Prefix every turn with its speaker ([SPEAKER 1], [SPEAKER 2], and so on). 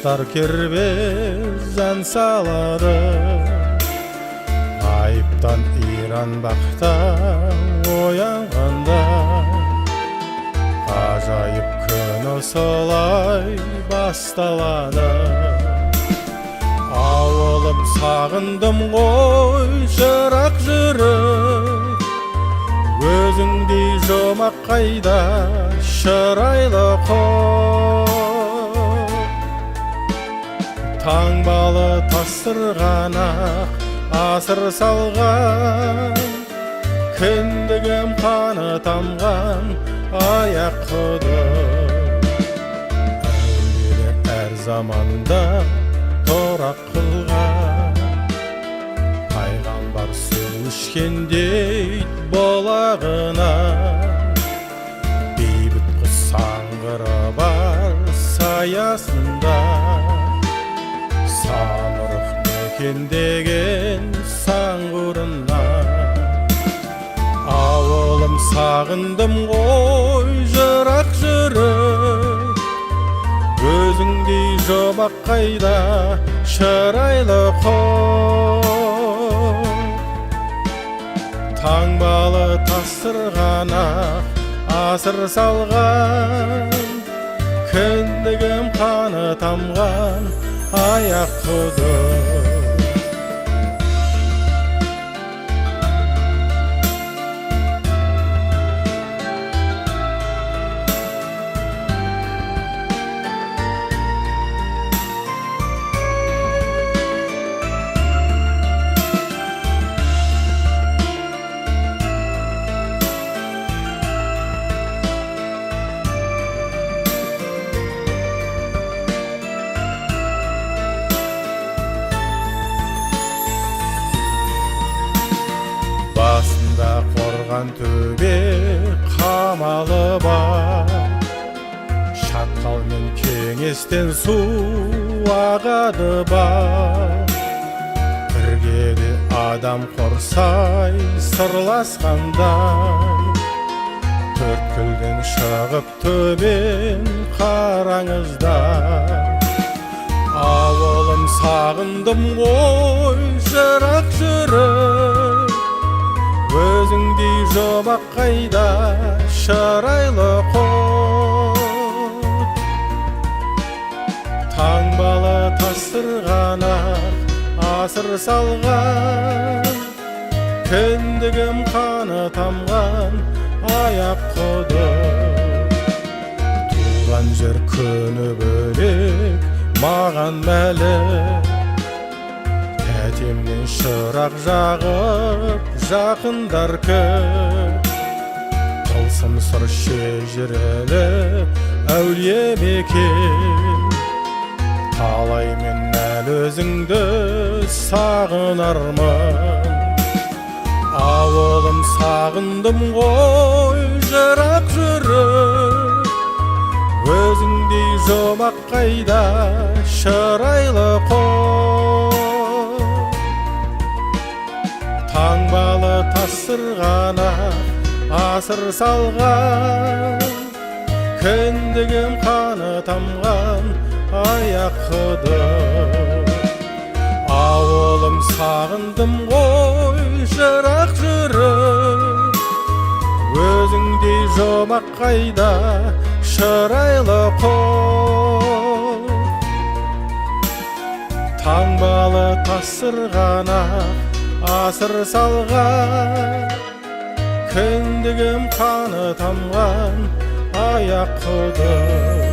[SPEAKER 1] құстар кербез ән салады, айыптан иранбақта оянғанда, ғажайып күні солай басталады. Ауылым сағындым ғой жырақ жүріп, өзіңдей жомақ қайда шырайлы қол. Таңбалы тасырғанақ асыр салған, кіндігім қаны тамған аяқ-құдық. Әулиелі әр заманда торақ қылған, пайғамбар су ішкендей болағына, бейбіт құс саңғыры бар саясында, самұрық мекендеген саңғырына. Ауылым сағындым ғой жырақ жүріп, өзіңдей жомақ қайда шырайлы қол. Таңбалы тасырғанақ асыр салған, кіндігім қаны тамған аяқ-құдық. Басында қорған төбе қамалы бар, шатқал мен кеңестен су ағады бар. Іргеде адам қорсай сырласқандай, төрткілден шығып төбен қараңыздар. Ауылым сағындым ғой жырақ жүріп, өзіңдей жомақ қайда шырайлы қол. Таңбалы тасырғанақ асыр салған, кіндігім қаны тамған аяқ-құдық. Туған жер күні бөлек маған мәлім, тәтемнен шырақ жағып жақындар көп. Тылсым сыр шежірелі әулие мекен, қалай мен әлі өзіңді сағынармын. Ауылым сағындым ғой жырақ жүріп, өзіңдей жомақ қайда шырайлы қол. Таңбалы тасырғанақ асыр салған, кіндігім қаны тамған аяқ-құдық. Ауылым сағындым ғой жырақ жүріп, өзіңдей жомақ қайда шырайлы қол. Таңбалы тасырғанақ асыр салған, кіндігім қаны тамған аяқ-құдық.